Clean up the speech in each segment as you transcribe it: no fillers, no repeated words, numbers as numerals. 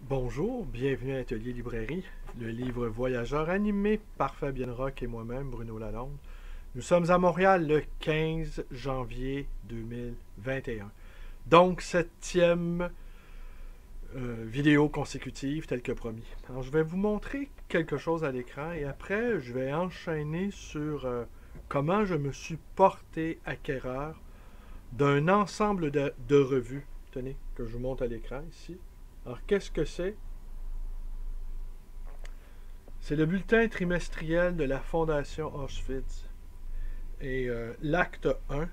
Bonjour, bienvenue à Atelier Librairie, le livre voyageur animé par Fabienne Roch et moi-même, Bruno Lalonde. Nous sommes à Montréal le 15 janvier 2021. Donc, septième vidéo consécutive, telle que promis. Alors, je vais vous montrer quelque chose à l'écran et après, je vais enchaîner sur comment je me suis porté acquéreur d'un ensemble de revues. Tenez, que je vous montre à l'écran ici. Alors, qu'est-ce que c'est? C'est le bulletin trimestriel de la Fondation Auschwitz. Et l'acte 1,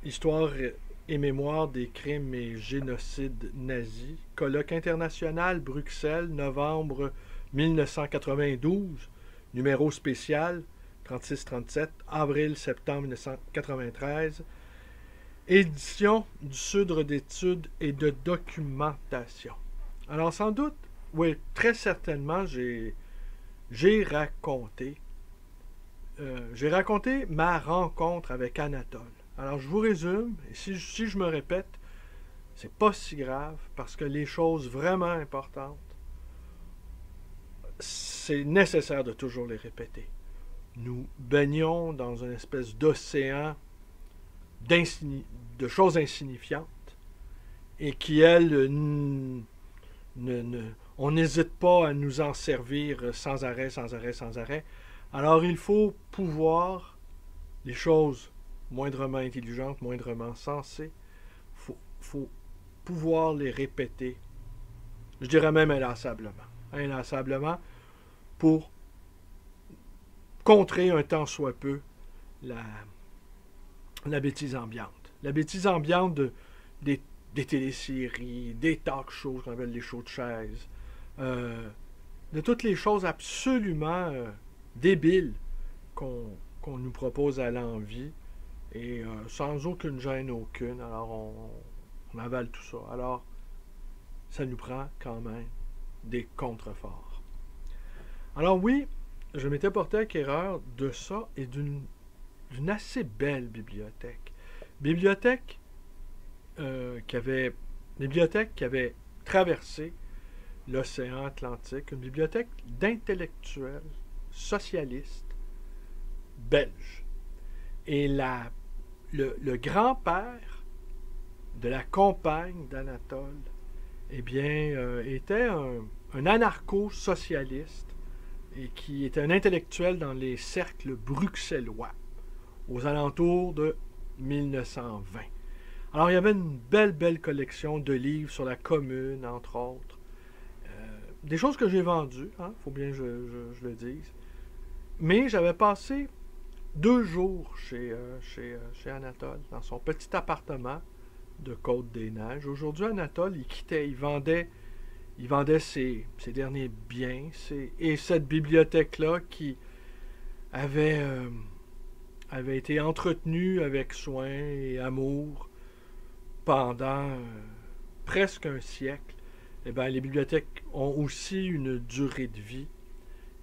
Histoire et mémoire des crimes et génocides nazis, colloque international, Bruxelles, novembre 1992, numéro spécial 36-37, avril-septembre 1993, édition du Centre d'études et de documentation. Alors sans doute, oui, très certainement, j'ai raconté ma rencontre avec Anatole. Alors je vous résume, et si je me répète, c'est pas si grave, parce que les choses vraiment importantes, c'est nécessaire de toujours les répéter. Nous baignons dans une espèce d'océan de choses insignifiantes et qui, elles, on n'hésite pas à nous en servir sans arrêt, sans arrêt, sans arrêt. Alors il faut pouvoir, les choses moindrement intelligentes, moindrement sensées, faut pouvoir les répéter, je dirais même inlassablement, pour contrer un tant soit peu la bêtise ambiante. La bêtise ambiante des téléséries, des talk shows, qu'on appelle les shows de chaises, de toutes les choses absolument débiles qu'on nous propose à l'envi, et sans aucune gêne aucune. Alors on avale tout ça. Alors ça nous prend quand même des contreforts. Alors oui, je m'étais porté acquéreur de ça et d'une assez belle bibliothèque. Bibliothèque qui avait traversé l'océan Atlantique, une bibliothèque d'intellectuels socialistes belges. Et le grand-père de la compagne d'Anatole, eh bien, était un anarcho-socialiste et qui était un intellectuel dans les cercles bruxellois aux alentours de 1920. Alors, il y avait une belle collection de livres sur la Commune, entre autres. Des choses que j'ai vendues, hein, faut bien que je le dise. Mais j'avais passé 2 jours chez Anatole, dans son petit appartement de Côte-des-Neiges. Aujourd'hui, Anatole, il vendait ses derniers biens, et cette bibliothèque-là qui avait été entretenue avec soin et amour pendant presque un siècle. Eh bien, les bibliothèques ont aussi une durée de vie.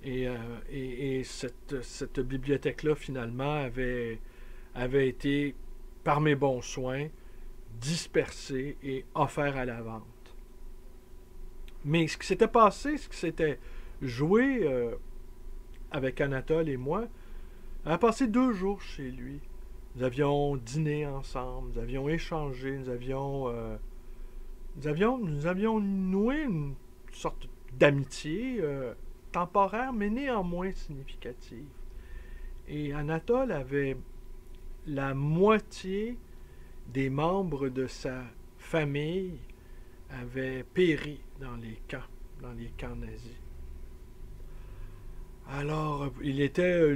Et cette bibliothèque-là, finalement, avait été, par mes bons soins, dispersée et offerte à la vente. Mais ce qui s'était passé, ce qui s'était joué avec Anatole et moi, on a passé 2 jours chez lui. Nous avions dîné ensemble, nous avions échangé, nous avions noué une sorte d'amitié temporaire, mais néanmoins significative. Et Anatole avait la moitié des membres de sa famille avaient péri dans les camps nazis. Alors, il était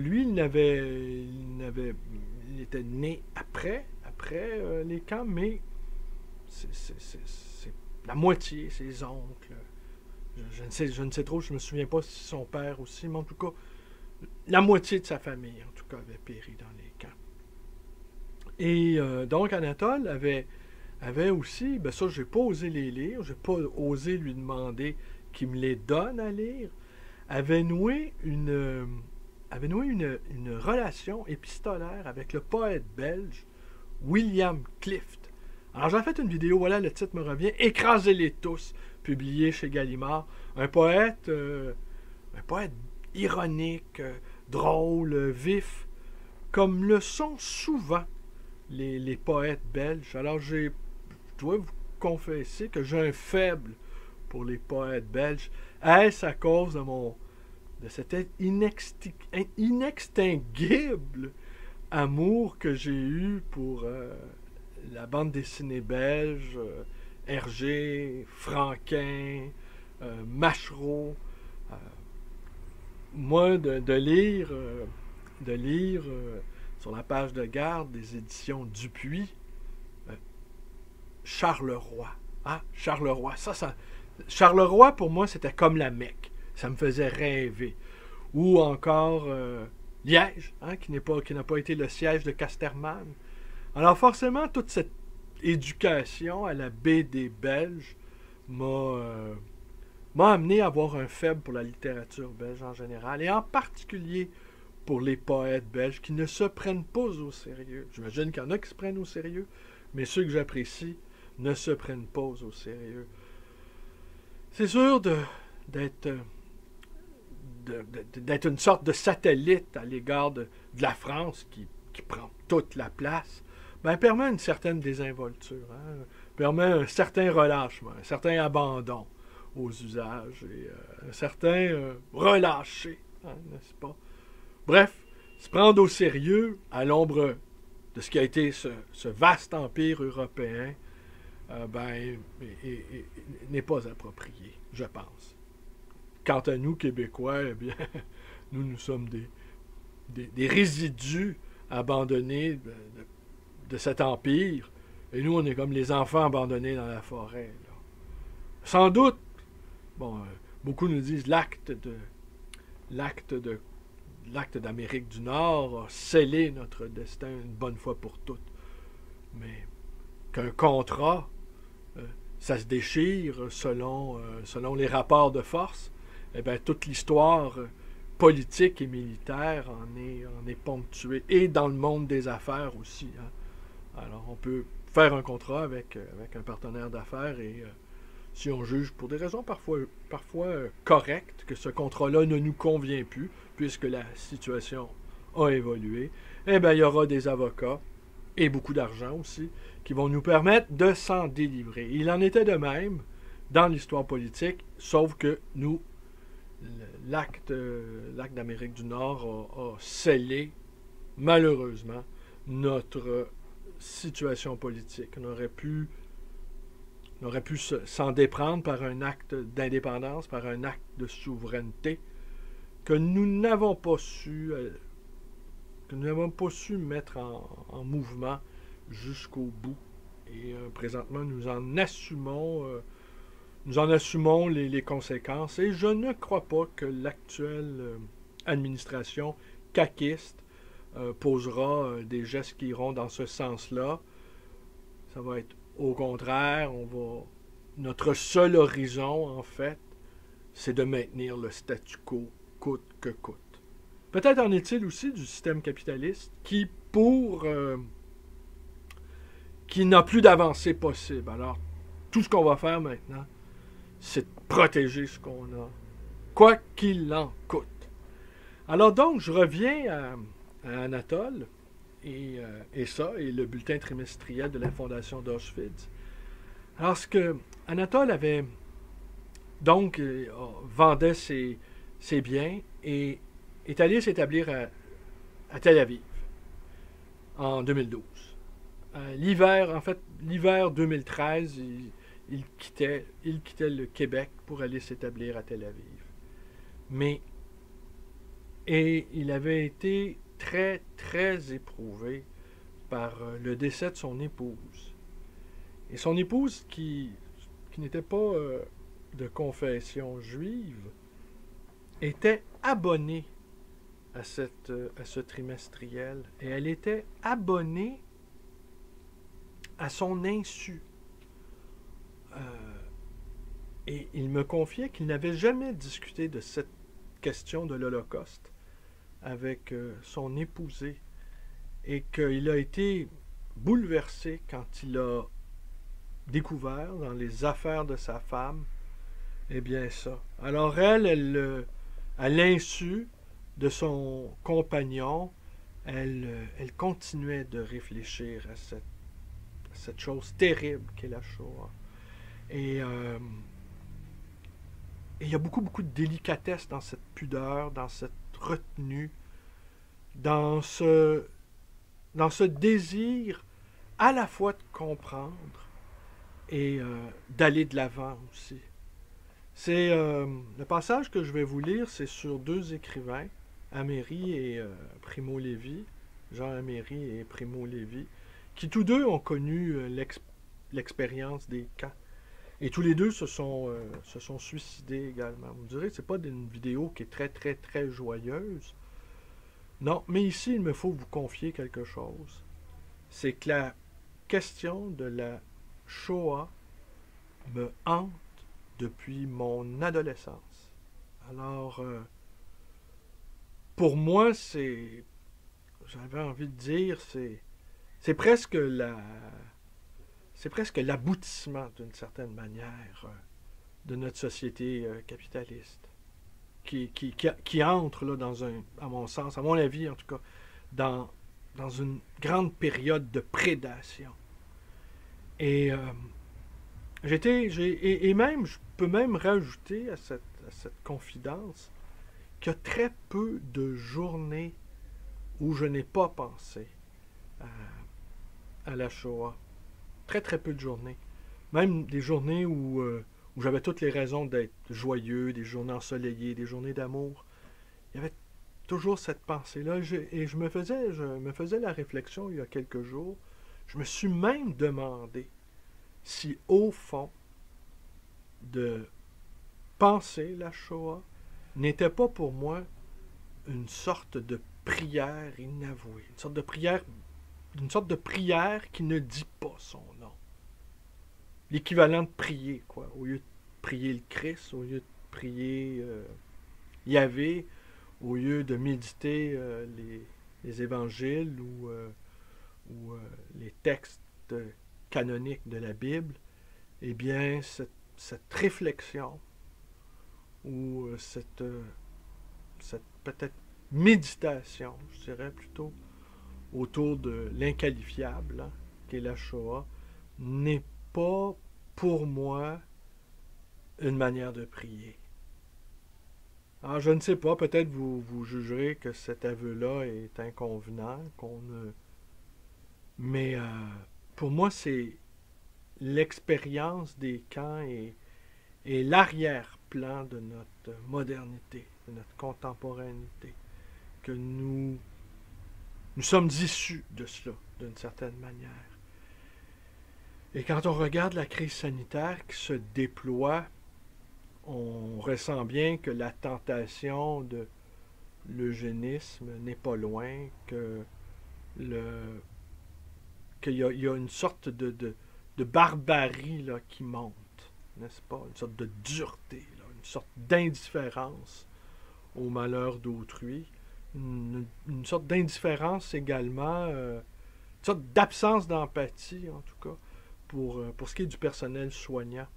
né après les camps, mais c'est la moitié, ses oncles. Je ne sais trop, je ne me souviens pas si son père aussi, mais en tout cas, la moitié de sa famille, en tout cas, avait péri dans les camps. Et donc, Anatole avait aussi, ben ça, j'ai pas osé les lire, j'ai pas osé lui demander qu'il me les donne à lire, avait noué une relation épistolaire avec le poète belge William Clift. Alors, j'ai fait une vidéo, voilà, le titre me revient, Écrasez-les tous. Puis publié chez Gallimard. Un poète ironique, drôle, vif, comme le sont souvent les poètes belges. Alors je dois vous confesser que j'ai un faible pour les poètes belges. Est-ce à cause de cet inextinguible amour que j'ai eu pour la bande dessinée belge, Hergé, Franquin, Machereau. Moi, de lire sur la page de garde des éditions Dupuis, Charleroi. Ah, Charleroi. Charleroi, pour moi, c'était comme la Mecque. Ça me faisait rêver. Ou encore Liège, qui n'a pas été le siège de Casterman. Alors forcément, toute cette éducation à la BD belge m'a amené à avoir un faible pour la littérature belge en général, et en particulier pour les poètes belges qui ne se prennent pas au sérieux. J'imagine qu'il y en a qui se prennent au sérieux, mais ceux que j'apprécie ne se prennent pas au sérieux. C'est sûr d'être une sorte de satellite à l'égard de la France qui prend toute la place, permet une certaine désinvolture, permet un certain relâchement, un certain abandon aux usages et un certain relâcher, n'est-ce pas? Bref, se prendre au sérieux à l'ombre de ce qui a été ce vaste empire européen, n'est pas approprié, je pense. Quant à nous, Québécois, eh bien, nous sommes des résidus abandonnés de cet empire, et nous, on est comme les enfants abandonnés dans la forêt, là. Sans doute, beaucoup nous disent l'acte d'Amérique du Nord a scellé notre destin une bonne fois pour toutes. Mais qu'un contrat, ça se déchire selon les rapports de force, eh bien, toute l'histoire politique et militaire en est ponctuée, et dans le monde des affaires aussi. Alors, on peut faire un contrat avec un partenaire d'affaires, et si on juge pour des raisons parfois correctes que ce contrat-là ne nous convient plus, puisque la situation a évolué, eh bien, il y aura des avocats, et beaucoup d'argent aussi, qui vont nous permettre de s'en délivrer. Il en était de même dans l'histoire politique, sauf que nous, l'acte d'Amérique du Nord a scellé, malheureusement, notre situation politique. On aurait pu s'en déprendre par un acte d'indépendance, par un acte de souveraineté que nous n'avons pas su mettre en mouvement jusqu'au bout. Et présentement, nous en assumons les conséquences. Et je ne crois pas que l'actuelle administration caquiste posera des gestes qui iront dans ce sens-là. Ça va être au contraire, notre seul horizon, en fait, c'est de maintenir le statu quo coûte que coûte. Peut-être en est-il aussi du système capitaliste qui n'a plus d'avancée possible. Alors, tout ce qu'on va faire maintenant, c'est de protéger ce qu'on a, quoi qu'il en coûte. Alors donc, je reviens à Anatole et le bulletin trimestriel de la Fondation d'Auschwitz. Alors, ce que Anatole avait donc vendait ses biens et est allé s'établir à Tel Aviv en 2012. L'hiver 2013, il quittait le Québec pour aller s'établir à Tel Aviv. Et il avait été très, très éprouvé par le décès de son épouse. Et son épouse, qui n'était pas de confession juive, était abonnée à ce trimestriel. Et elle était abonnée à son insu. Et il me confiait qu'il n'avait jamais discuté de cette question de l'Holocauste avec son épousée, et qu'il a été bouleversé quand il a découvert dans les affaires de sa femme Eh bien ça. Alors elle, à l'insu de son compagnon, elle continuait de réfléchir à cette chose terrible qu'est la Shoah. Et et il y a beaucoup, beaucoup de délicatesse dans cette pudeur, dans cette retenue, dans dans ce désir à la fois de comprendre et d'aller de l'avant aussi. C'est le passage que je vais vous lire, c'est sur deux écrivains, Améry et Primo Levi, Jean Améry et Primo Levi, qui tous deux ont connu l'expérience des camps. Et tous les deux se sont suicidés également. Vous me direz, c'est pas une vidéo qui est très, très, très joyeuse. Non, mais ici, il me faut vous confier quelque chose. C'est que la question de la Shoah me hante depuis mon adolescence. Alors, pour moi, j'avais envie de dire, c'est presque c'est presque l'aboutissement, d'une certaine manière, de notre société capitaliste, qui entre, là, à mon sens, à mon avis en tout cas, dans une grande période de prédation. Et même, je peux même rajouter à cette confidence qu'il y a très peu de journées où je n'ai pas pensé à la Shoah. Très, très peu de journées. Même des journées où j'avais toutes les raisons d'être joyeux, des journées ensoleillées, des journées d'amour. Il y avait toujours cette pensée-là. Et je me faisais la réflexion il y a quelques jours. Je me suis même demandé si, au fond, de penser la Shoah n'était pas pour moi une sorte de prière inavouée, une sorte de prière qui ne dit pas son nom. L'équivalent de prier, quoi. Au lieu de prier le Christ, au lieu de prier Yahvé, au lieu de méditer les évangiles ou les textes canoniques de la Bible, eh bien, cette réflexion ou cette peut-être méditation, je dirais plutôt, autour de l'inqualifiable, hein, qu'est la Shoah, n'est pas pour moi une manière de prier. Alors, je ne sais pas, peut-être vous jugerez que cet aveu-là est inconvenant, mais pour moi, c'est l'expérience des camps et l'arrière-plan de notre modernité, de notre contemporanéité, que nous sommes issus de cela, d'une certaine manière. Et quand on regarde la crise sanitaire qui se déploie, on ressent bien que la tentation de l'eugénisme n'est pas loin, qu'il y a une sorte de barbarie là, qui monte, n'est-ce pas? Une sorte de dureté, là, une sorte d'indifférence au malheur d'autrui, une sorte d'indifférence également, une sorte d'absence d'empathie, en tout cas, pour ce qui est du personnel soignant,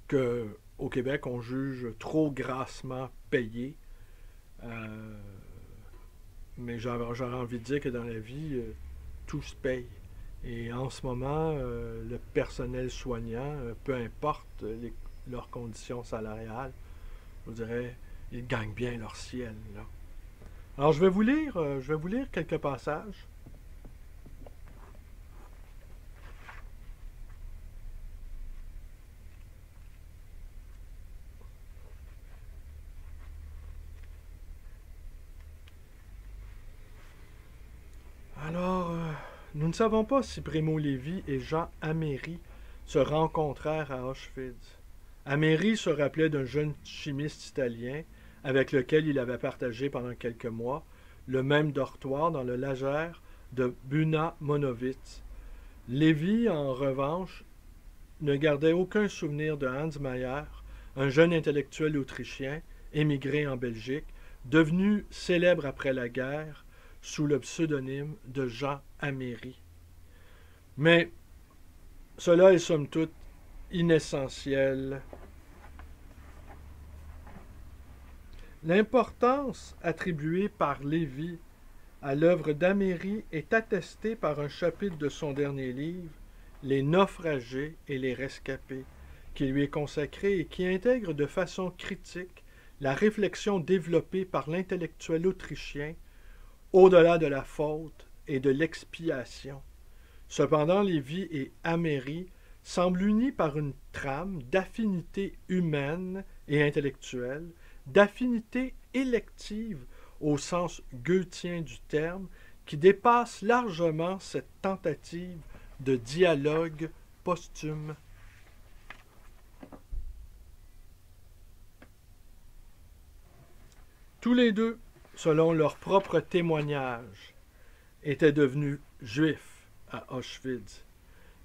qu'au Québec, on juge trop grassement payé. Mais j'aurais envie de dire que dans la vie, tout se paye. Et en ce moment, le personnel soignant, peu importe leurs conditions salariales, je dirais, ils gagnent bien leur ciel, là. Alors, je vais vous lire quelques passages. Alors, nous ne savons pas si Primo Levi et Jean Améry se rencontrèrent à Auschwitz. Améry se rappelait d'un jeune chimiste italien avec lequel il avait partagé pendant quelques mois le même dortoir dans le lager de Buna Monowitz. Levi, en revanche, ne gardait aucun souvenir de Hans Mayer, un jeune intellectuel autrichien émigré en Belgique, devenu célèbre après la guerre sous le pseudonyme de Jean Améry. Mais cela est somme toute inessentiel L'importance attribuée par Lévi à l'œuvre d'Améry est attestée par un chapitre de son dernier livre, Les naufragés et les rescapés, qui lui est consacré et qui intègre de façon critique la réflexion développée par l'intellectuel autrichien au-delà de la faute et de l'expiation. Cependant, Lévi et Améry semblent unis par une trame d'affinité humaine et intellectuelle, d'affinité élective au sens goethien du terme, qui dépasse largement cette tentative de dialogue posthume. Tous les deux, selon leur propre témoignage, étaient devenus juifs à Auschwitz.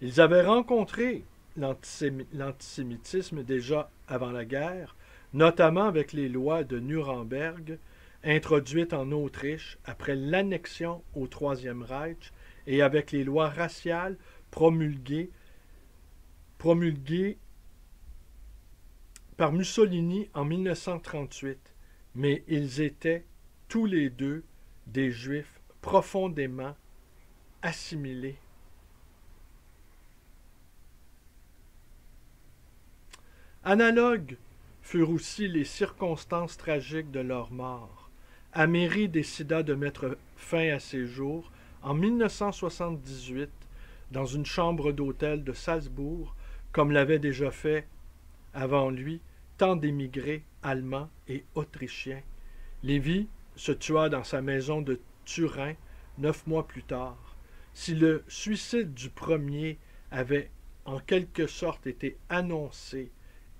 Ils avaient rencontré l'antisémitisme déjà avant la guerre, notamment avec les lois de Nuremberg, introduites en Autriche après l'annexion au Troisième Reich, et avec les lois raciales promulguées par Mussolini en 1938. Mais ils étaient tous les deux des Juifs profondément assimilés. Analogues furent aussi les circonstances tragiques de leur mort. Améry décida de mettre fin à ses jours en 1978 dans une chambre d'hôtel de Salzbourg, comme l'avaient déjà fait avant lui tant d'émigrés allemands et autrichiens. Lévi se tua dans sa maison de Turin 9 mois plus tard. Si le suicide du premier avait en quelque sorte été annoncé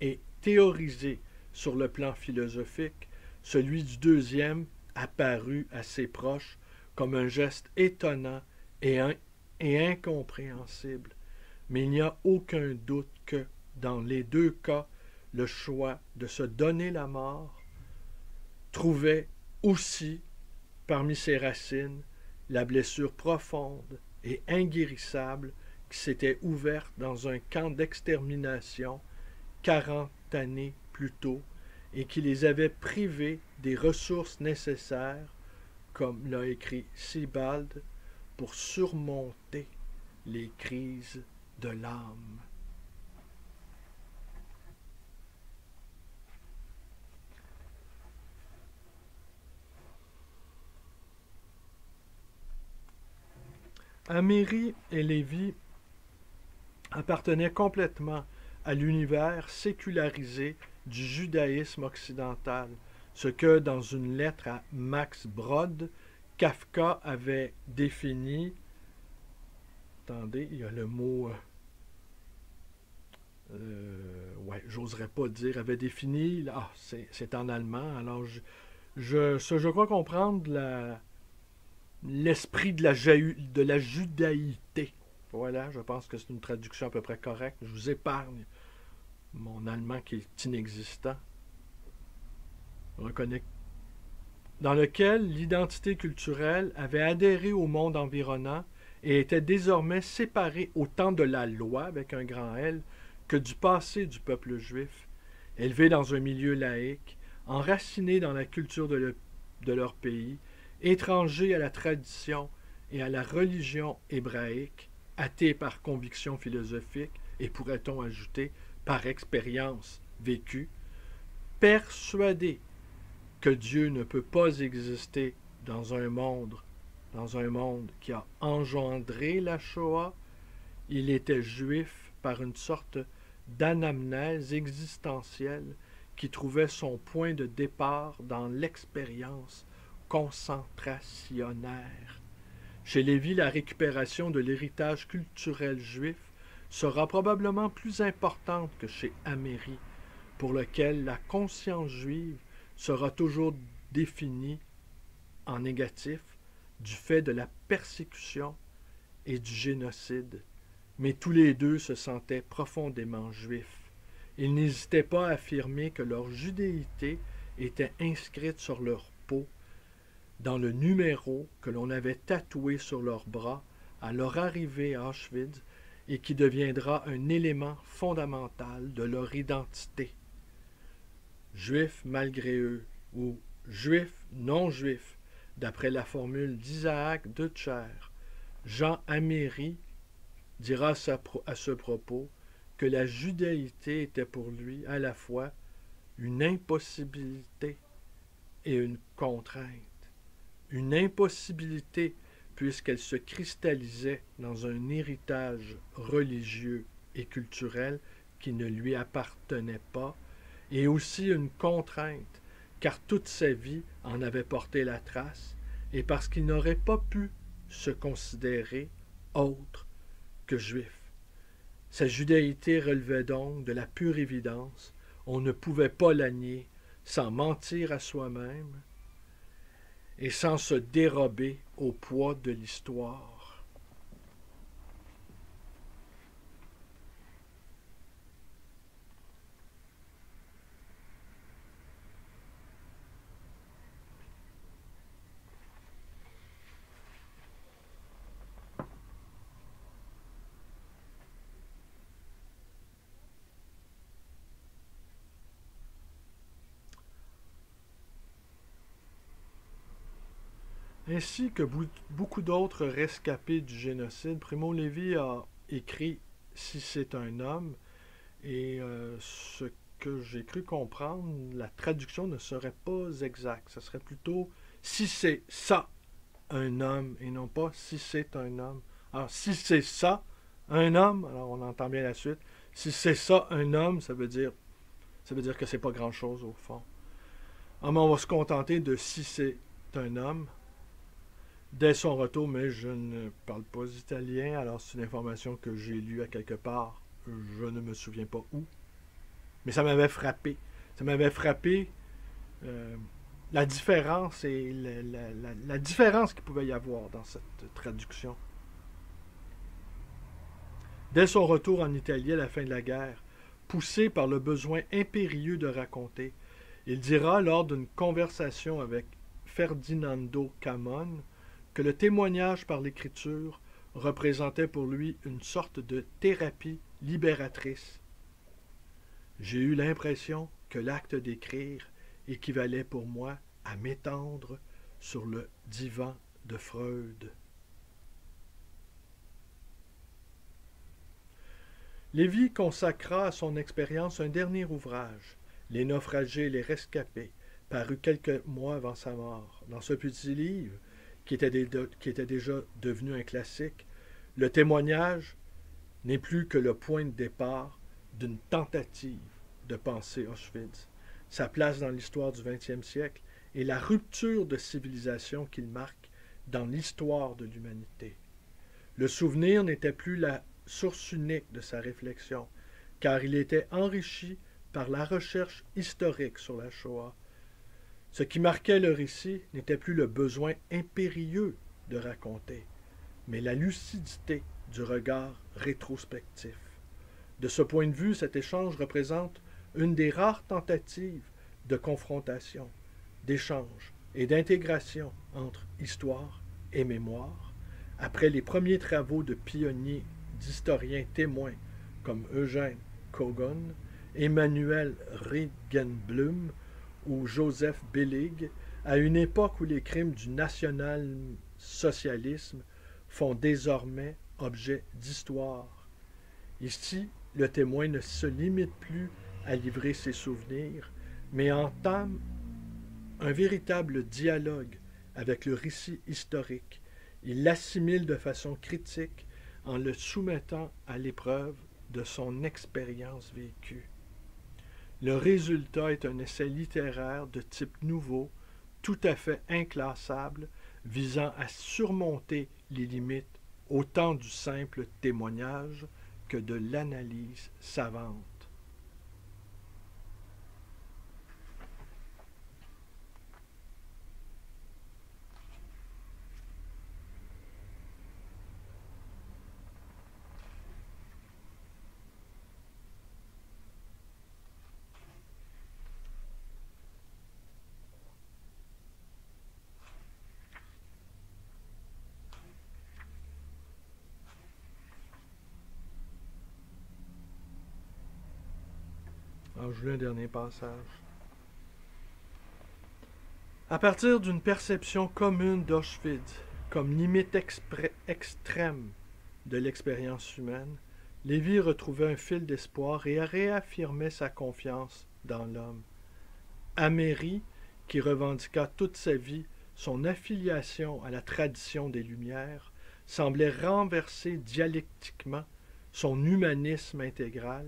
et théorisé sur le plan philosophique, celui du deuxième apparut à ses proches comme un geste étonnant et incompréhensible. Mais il n'y a aucun doute que, dans les deux cas, le choix de se donner la mort trouvait aussi, parmi ses racines, la blessure profonde et inguérissable qui s'était ouverte dans un camp d'extermination 40 années plus tôt et qui les avait privés des ressources nécessaires, comme l'a écrit Sebald, pour surmonter les crises de l'âme. Améry et Lévi appartenaient complètement à l'univers sécularisé du judaïsme occidental, ce que, dans une lettre à Max Brod, Kafka avait défini. Attendez, il y a le mot. J'oserais pas dire. Avait défini. Ah, c'est en allemand. Alors, je crois comprendre l'esprit de la judaïté. Voilà, je pense que c'est une traduction à peu près correcte. Je vous épargne mon allemand qui est inexistant. Dans lequel l'identité culturelle avait adhéré au monde environnant et était désormais séparée autant de la loi, avec un grand L, que du passé du peuple juif, élevé dans un milieu laïque, enraciné dans la culture de leur pays, étranger à la tradition et à la religion hébraïque, athée par conviction philosophique et, pourrait-on ajouter, par expérience vécue, persuadé que Dieu ne peut pas exister dans un monde qui a engendré la Shoah, il était juif par une sorte d'anamnèse existentielle qui trouvait son point de départ dans l'expérience concentrationnaire. Chez Lévi, la récupération de l'héritage culturel juif sera probablement plus importante que chez Améry, pour lequel la conscience juive sera toujours définie en négatif du fait de la persécution et du génocide. Mais tous les deux se sentaient profondément juifs. Ils n'hésitaient pas à affirmer que leur judéité était inscrite sur leur peau, dans le numéro que l'on avait tatoué sur leurs bras à leur arrivée à Auschwitz et qui deviendra un élément fondamental de leur identité. Juifs malgré eux, ou juif, non-juif, d'après la formule d'Isaac Deutscher. Jean Améry dira à ce propos que la judaïté était pour lui à la fois une impossibilité et une contrainte. Une impossibilité puisqu'elle se cristallisait dans un héritage religieux et culturel qui ne lui appartenait pas, et aussi une contrainte, car toute sa vie en avait porté la trace, et parce qu'il n'aurait pas pu se considérer autre que juif. Sa judaïté relevait donc de la pure évidence, on ne pouvait pas la nier sans mentir à soi-même et sans se dérober au poids de l'histoire. Ainsi que beaucoup d'autres rescapés du génocide, Primo Levi a écrit Si c'est un homme, et ce que j'ai cru comprendre, la traduction ne serait pas exacte. Ce serait plutôt Si c'est ça un homme, et non pas Si c'est un homme. Alors, si c'est ça un homme, alors on entend bien la suite. Si c'est ça un homme, ça veut dire que c'est pas grand-chose au fond. Alors, mais on va se contenter de Si c'est un homme dès son retour, mais je ne parle pas italien, alors c'est une information que j'ai lue à quelque part, je ne me souviens pas où, mais ça m'avait frappé. Ça m'avait frappé la différence et la différence qu'il pouvait y avoir dans cette traduction. Dès son retour en Italie à la fin de la guerre, poussé par le besoin impérieux de raconter, il dira lors d'une conversation avec Ferdinando Camon que le témoignage par l'écriture représentait pour lui une sorte de thérapie libératrice. J'ai eu l'impression que l'acte d'écrire équivalait pour moi à m'étendre sur le divan de Freud. Lévy consacra à son expérience un dernier ouvrage, Les naufragés et les rescapés, paru quelques mois avant sa mort. Dans ce petit livre, qui était déjà devenu un classique, le témoignage n'est plus que le point de départ d'une tentative de penser Auschwitz, sa place dans l'histoire du XXe siècle et la rupture de civilisation qu'il marque dans l'histoire de l'humanité. Le souvenir n'était plus la source unique de sa réflexion, car il était enrichi par la recherche historique sur la Shoah. Ce qui marquait le récit n'était plus le besoin impérieux de raconter, mais la lucidité du regard rétrospectif. De ce point de vue, cet échange représente une des rares tentatives de confrontation, d'échange et d'intégration entre histoire et mémoire, après les premiers travaux de pionniers d'historiens témoins comme Eugène Kogon, Emmanuel Regenblum ou Joseph Billig, à une époque où les crimes du national-socialisme font désormais objet d'histoire. Ici, le témoin ne se limite plus à livrer ses souvenirs, mais entame un véritable dialogue avec le récit historique. Il l'assimile de façon critique en le soumettant à l'épreuve de son expérience vécue. Le résultat est un essai littéraire de type nouveau, tout à fait inclassable, visant à surmonter les limites autant du simple témoignage que de l'analyse savante. Alors, je lis un dernier passage. À partir d'une perception commune d'Auschwitz comme limite extrême de l'expérience humaine, Lévy retrouvait un fil d'espoir et réaffirmait sa confiance dans l'homme. Améry, qui revendiqua toute sa vie son affiliation à la tradition des Lumières, semblait renverser dialectiquement son humanisme intégral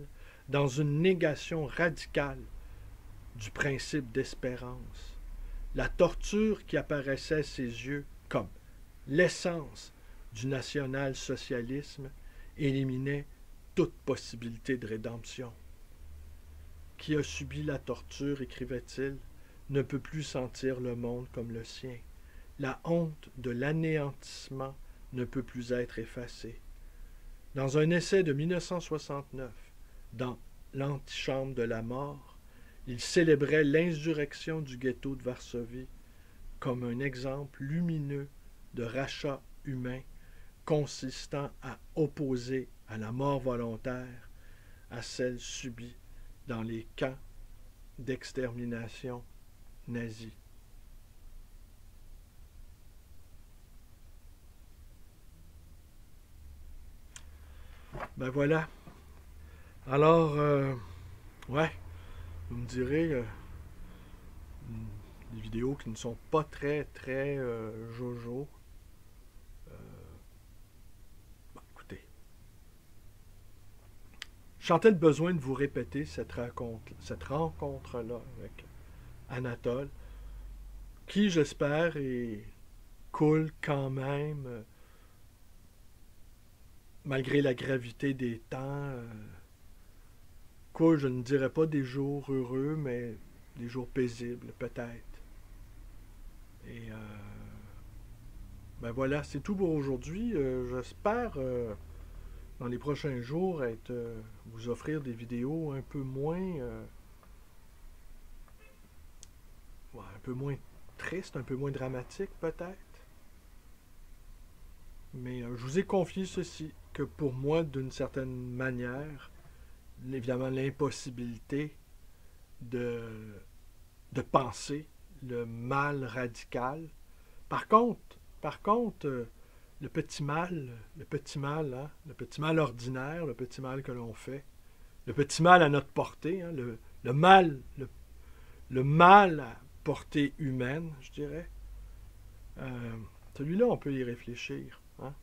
dans une négation radicale du principe d'espérance. La torture qui apparaissait à ses yeux comme l'essence du national-socialisme éliminait toute possibilité de rédemption. Qui a subi la torture, écrivait-il, ne peut plus sentir le monde comme le sien. La honte de l'anéantissement ne peut plus être effacée. Dans un essai de 1969, dans l'antichambre de la mort, il célébrait l'insurrection du ghetto de Varsovie comme un exemple lumineux de rachat humain consistant à opposer à la mort volontaire à celle subie dans les camps d'extermination nazis. Ben voilà. Alors, ouais, vous me direz des vidéos qui ne sont pas très jojo. Bon, écoutez, je sentais le besoin de vous répéter cette rencontre-là avec Anatole, qui, j'espère, est cool quand même, malgré la gravité des temps. Cool, je ne dirais pas des jours heureux, mais des jours paisibles, peut-être. Et ben voilà, c'est tout pour aujourd'hui. J'espère, dans les prochains jours, vous offrir des vidéos un peu moins... un peu moins tristes, un peu moins dramatiques, peut-être. Mais je vous ai confié ceci, que pour moi, d'une certaine manière, évidemment, l'impossibilité de penser le mal radical. Par contre, le petit mal, hein, le petit mal ordinaire, le petit mal que l'on fait, le petit mal à notre portée, hein, le mal à portée humaine, je dirais, celui-là, on peut y réfléchir. Hein?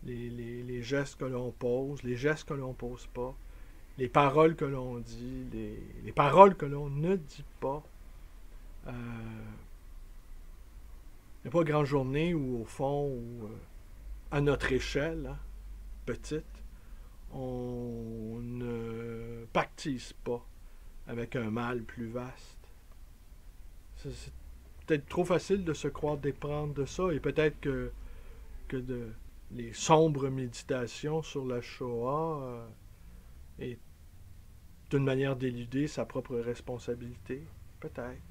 Les gestes que l'on pose, les gestes que l'on pose pas, les paroles que l'on dit, les paroles que l'on ne dit pas. Il n'y a pas grande journée où, au fond, à notre échelle, hein, petite, on ne pactise pas avec un mal plus vaste. C'est peut-être trop facile de se croire dépendre de ça, et peut-être que les sombres méditations sur la Shoah est d'une manière d'éluder sa propre responsabilité. Peut-être.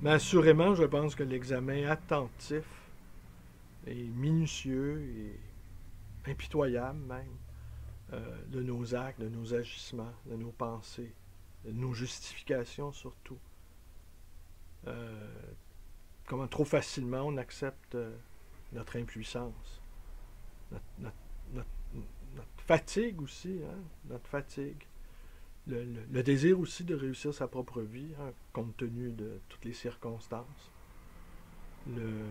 Mais assurément, je pense que l'examen attentif et minutieux et impitoyable même de nos actes, de nos agissements, de nos pensées, de nos justifications surtout. Comment trop facilement on accepte notre impuissance, notre fatigue aussi, hein, notre fatigue. Le désir aussi de réussir sa propre vie, hein, compte tenu de toutes les circonstances. Le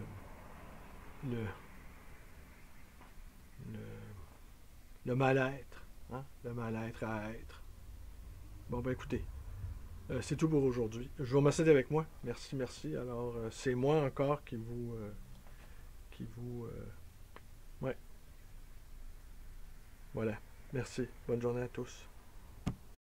mal-être, hein, le mal-être à être. Bon, ben écoutez, c'est tout pour aujourd'hui. Je vous remercie d'être avec moi. Merci, merci. Alors, c'est moi encore qui vous... ouais. Voilà. Merci. Bonne journée à tous.